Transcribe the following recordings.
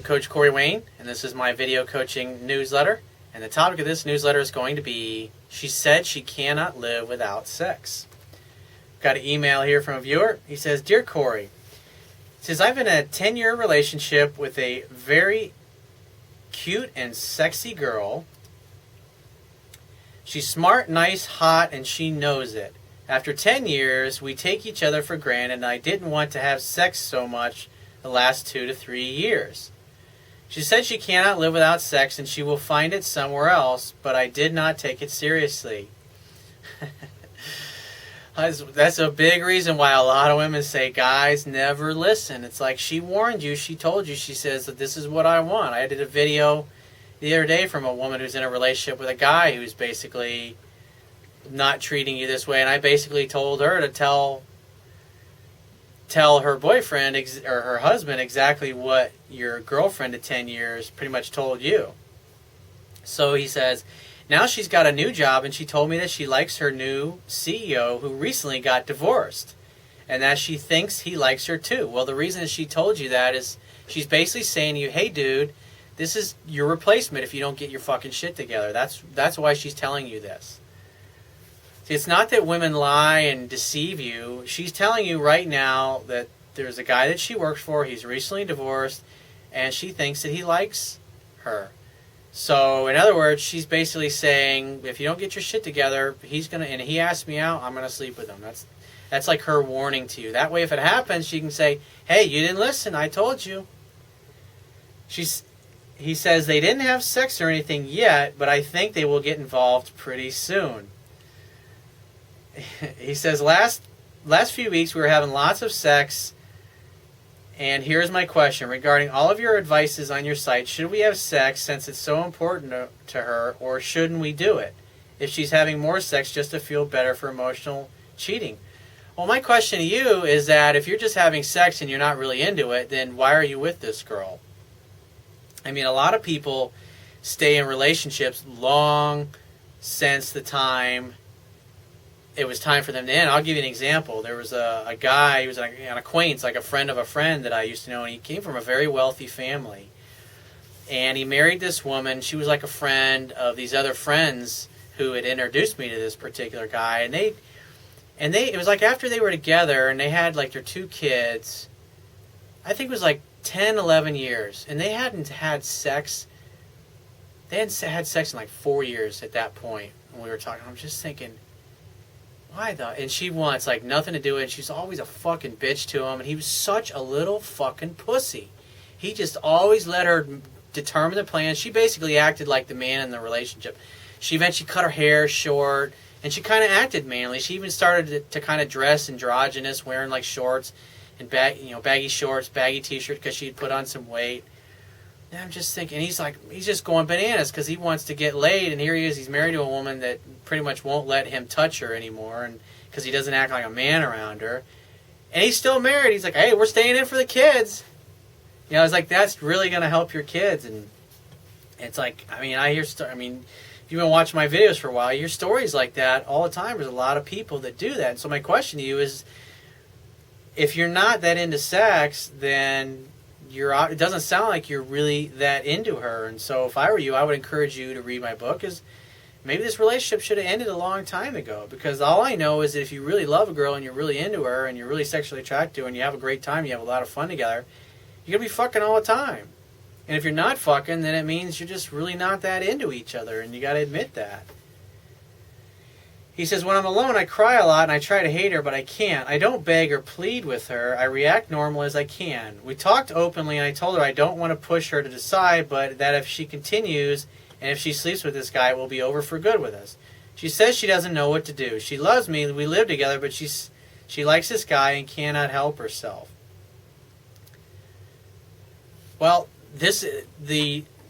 Coach Corey Wayne, and this is my video coaching newsletter. And the topic of this newsletter is going to be, she said she cannot live without sex. Got an email here from a viewer. He says, Dear Corey, he says, I've been in a 10-year relationship with a very cute and sexy girl. She's smart, nice, hot, and she knows it. After 10 years, we take each other for granted, and I didn't want to have sex so much the last 2 to 3 years. She said she cannot live without sex and she will find it somewhere else, but I did not take it seriously. That's a big reason why a lot of women say, guys, never listen. It's like, she warned you, she told you, she says that this is what I want. I did a video the other day from a woman who's in a relationship with a guy who's basically not treating you this way, and I basically told her to tell her boyfriend or her husband exactly what your girlfriend of 10 years pretty much told you. So he says, now she's got a new job and she told me that she likes her new CEO who recently got divorced and that she thinks he likes her too. Well, the reason she told you that is she's basically saying to you, hey dude, this is your replacement if you don't get your fucking shit together. That's why she's telling you this. It's not that women lie and deceive you. She's telling you right now that there's a guy that she works for, he's recently divorced, and she thinks that he likes her. So, in other words, she's basically saying, if you don't get your shit together, and he asks me out, I'm gonna sleep with him. That's like her warning to you. That way, if it happens, she can say, hey, you didn't listen, I told you. He says they didn't have sex or anything yet, but I think they will get involved pretty soon. He says, last few weeks we were having lots of sex, and here's my question. Regarding all of your advices on your site, should we have sex since it's so important to her, or shouldn't we do it if she's having more sex just to feel better for emotional cheating? Well, my question to you is that if you're just having sex and you're not really into it, then why are you with this girl? I mean, a lot of people stay in relationships long since the time it was time for them to end. I'll give you an example. There was a guy, he was an acquaintance, like a friend of a friend that I used to know, and he came from a very wealthy family. And he married this woman. She was like a friend of these other friends who had introduced me to this particular guy. And it was like after they were together and they had like their 2 kids, I think it was like 10, 11 years, and they hadn't had sex. They hadn't had sex in like 4 years at that point when we were talking. I'm just thinking, why though? And she wants like nothing to do with it. She's always a fucking bitch to him, and he was such a little fucking pussy. He just always let her determine the plan. She basically acted like the man in the relationship. She eventually cut her hair short, and she kind of acted manly. She even started to kind of dress androgynous, wearing like shorts and baggy shorts, baggy t-shirt because she'd put on some weight. And I'm just thinking, he's just going bananas because he wants to get laid, and here he is, he's married to a woman that pretty much won't let him touch her anymore, and because he doesn't act like a man around her. And he's still married. He's like, hey, we're staying in for the kids. It's like, that's really going to help your kids. And it's like, I mean, if you've been watching my videos for a while, you hear stories like that all the time. There's a lot of people that do that. And so my question to you is, if you're not that into sex, then it doesn't sound like you're really that into her. And so if I were you, I would encourage you to read my book, because maybe this relationship should have ended a long time ago. Because all I know is that if you really love a girl and you're really into her and you're really sexually attracted to her and you have a great time, you have a lot of fun together, you're going to be fucking all the time. And if you're not fucking, then it means you're just really not that into each other, and you got to admit that. He says, when I'm alone, I cry a lot and I try to hate her, but I can't. I don't beg or plead with her. I react normal as I can. We talked openly, and I told her I don't want to push her to decide, but that if she continues and if she sleeps with this guy, it will be over for good with us. She says she doesn't know what to do. She loves me. We live together, but she likes this guy and cannot help herself. Well,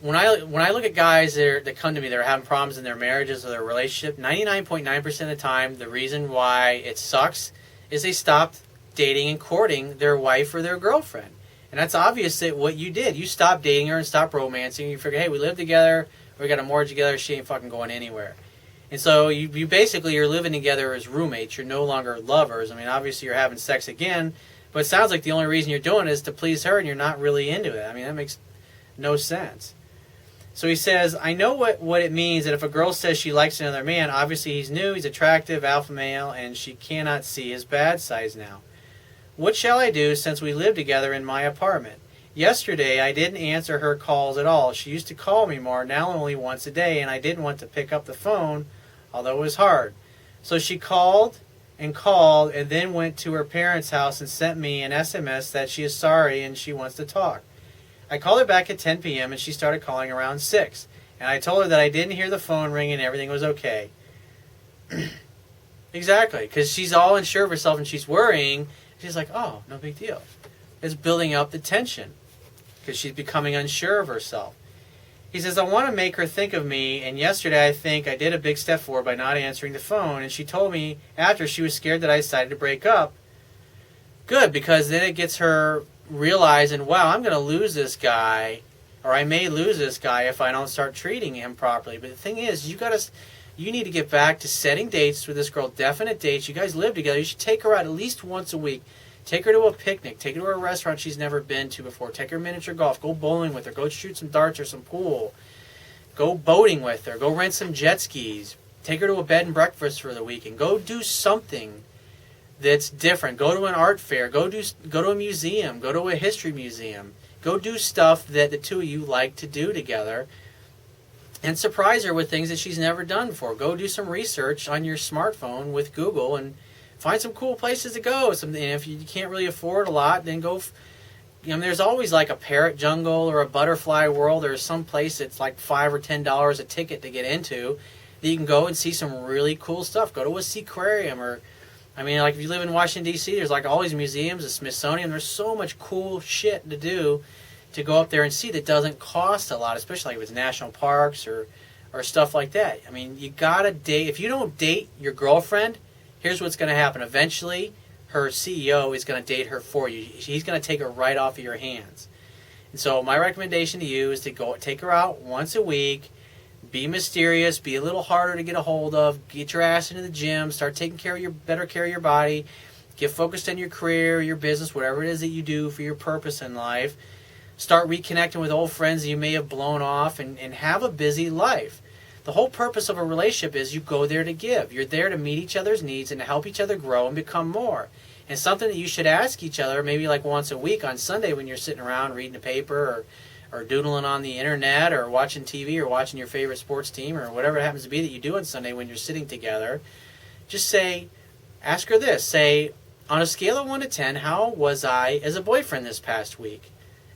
when I look at guys that come to me that are having problems in their marriages or their relationship, 99.9% of the time, the reason why it sucks is they stopped dating and courting their wife or their girlfriend. And that's obvious that what you did. You stopped dating her and stopped romancing. You figured, hey, we live together, we got a mortgage together, she ain't fucking going anywhere. And so you basically, you're living together as roommates. You're no longer lovers. I mean, obviously you're having sex again, but it sounds like the only reason you're doing it is to please her and you're not really into it. I mean, that makes no sense. So he says, I know what it means that if a girl says she likes another man, obviously he's new, he's attractive, alpha male, and she cannot see his bad sides now. What shall I do since we live together in my apartment? Yesterday, I didn't answer her calls at all. She used to call me more, now only once a day, and I didn't want to pick up the phone, although it was hard. So she called, and then went to her parents' house and sent me an SMS that she is sorry and she wants to talk. I called her back at 10 p.m. and she started calling around 6. And I told her that I didn't hear the phone ring and everything was okay. Exactly, because she's all unsure of herself and she's worrying. She's like, oh, no big deal. It's building up the tension because she's becoming unsure of herself. He says, I want to make her think of me, and yesterday I think I did a big step forward by not answering the phone, and she told me after she was scared that I decided to break up. Good, because then it gets her realizing, wow, I'm going to lose this guy, or I may lose this guy if I don't start treating him properly. But the thing is, you need to get back to setting dates with this girl, definite dates. You guys live together. You should take her out at least once a week. Take her to a picnic. Take her to a restaurant she's never been to before. Take her miniature golf. Go bowling with her. Go shoot some darts or some pool. Go boating with her. Go rent some jet skis. Take her to a bed and breakfast for the weekend. Go do something that's different. Go to an art fair. Go to a museum. Go to a history museum. Go do stuff that the two of you like to do together. And surprise her with things that she's never done before. Go do some research on your smartphone with Google and find some cool places to go. And if you can't really afford a lot, then go. There's always like a parrot jungle or a butterfly world or some place that's like $5 or $10 a ticket to get into that you can go and see some really cool stuff. Go to a seaquarium like if you live in Washington, D.C., there's like all these museums, the Smithsonian. There's so much cool shit to do to go up there and see that doesn't cost a lot, especially if it's national parks or stuff like that. You gotta date. If you don't date your girlfriend, here's what's going to happen. Eventually, her CEO is going to date her for you. He's going to take her right off of your hands. And so my recommendation to you is to go take her out once a week. Be mysterious. Be a little harder to get a hold of. Get your ass into the gym. Start taking better care of your body. Get focused on your career, your business, whatever it is that you do for your purpose in life. Start reconnecting with old friends that you may have blown off and have a busy life. The whole purpose of a relationship is you go there to give. You're there to meet each other's needs and to help each other grow and become more. And something that you should ask each other maybe like once a week on Sunday when you're sitting around reading the paper or doodling on the internet or watching TV or watching your favorite sports team or whatever it happens to be that you do on Sunday when you're sitting together. Just ask her this. Say, on a scale of 1 to 10, how was I as a boyfriend this past week?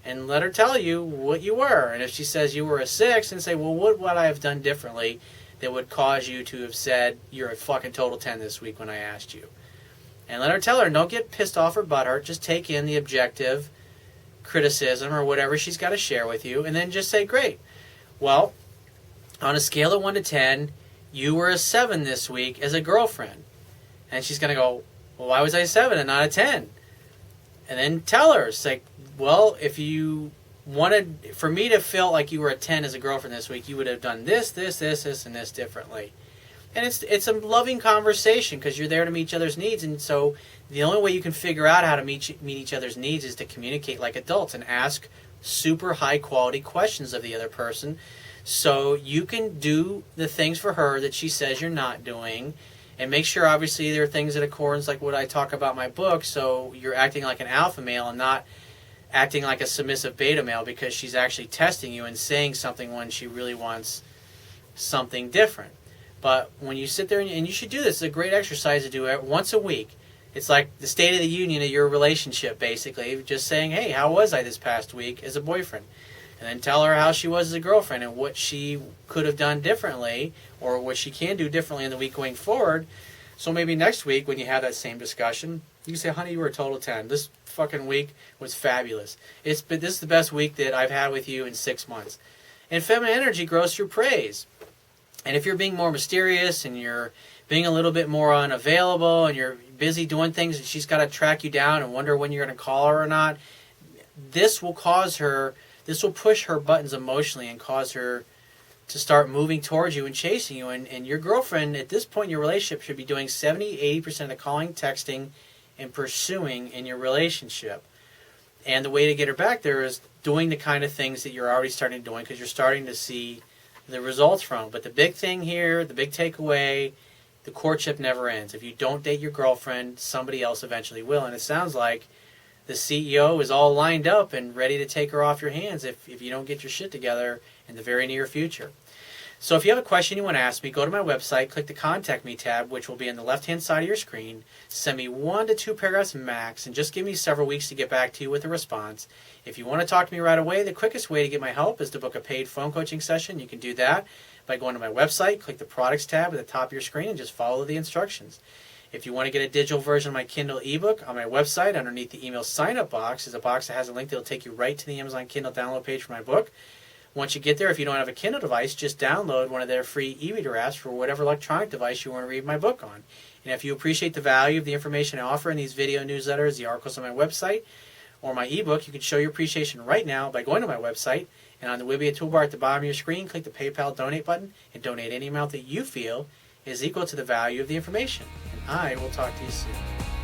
And let her tell you what you were. And if she says you were a 6, then say, well, what would I have done differently that would cause you to have said you're a fucking total 10 this week when I asked you? And let her tell her, don't get pissed off or butthurt. Just take in the objective criticism or whatever she's got to share with you. And then just say, great. Well, on a scale of 1 to 10, you were a 7 this week as a girlfriend. And she's going to go, well, why was I a 7 and not a 10? And then tell her, it's like, well, if you wanted for me to feel like you were a 10 as a girlfriend this week, you would have done this, and this differently. And it's a loving conversation because you're there to meet each other's needs. And so the only way you can figure out how to meet each other's needs is to communicate like adults and ask super high quality questions of the other person so you can do the things for her that she says you're not doing. And make sure, obviously, there are things in accordance like what I talk about in my book, so you're acting like an alpha male and not acting like a submissive beta male because she's actually testing you and saying something when she really wants something different. But when you sit there, and you should do this, it's a great exercise to do it once a week. It's like the state of the union of your relationship, basically. Just saying, hey, how was I this past week as a boyfriend? And then tell her how she was as a girlfriend and what she could have done differently or what she can do differently in the week going forward. So maybe next week when you have that same discussion, you can say, honey, you were a total 10. This fucking week was fabulous. This is the best week that I've had with you in 6 months. And feminine energy grows through praise. And if you're being more mysterious and you're being a little bit more unavailable and you're busy doing things and she's got to track you down and wonder when you're going to call her or not, this will push her buttons emotionally and cause her to start moving towards you and chasing you. And your girlfriend, at this point in your relationship, should be doing 70-80% of the calling, texting, and pursuing in your relationship. And the way to get her back there is doing the kind of things that you're already starting doing, because you're starting to see the results from. But the big thing here, the big takeaway, the courtship never ends. If you don't date your girlfriend, somebody else eventually will. And it sounds like the CEO is all lined up and ready to take her off your hands if you don't get your shit together in the very near future. So if you have a question you want to ask me, go to my website, click the Contact Me tab, which will be on the left-hand side of your screen. Send me 1 to 2 paragraphs max, and just give me several weeks to get back to you with a response. If you want to talk to me right away, the quickest way to get my help is to book a paid phone coaching session. You can do that by going to my website, click the Products tab at the top of your screen, and just follow the instructions. If you want to get a digital version of my Kindle ebook, on my website, underneath the email sign-up box, is a box that has a link that will take you right to the Amazon Kindle download page for my book. Once you get there, if you don't have a Kindle device, just download one of their free e-reader apps for whatever electronic device you want to read my book on. And if you appreciate the value of the information I offer in these video newsletters, the articles on my website, or my ebook, you can show your appreciation right now by going to my website, and on the Wibiya toolbar at the bottom of your screen, click the PayPal donate button and donate any amount that you feel is equal to the value of the information. And I will talk to you soon.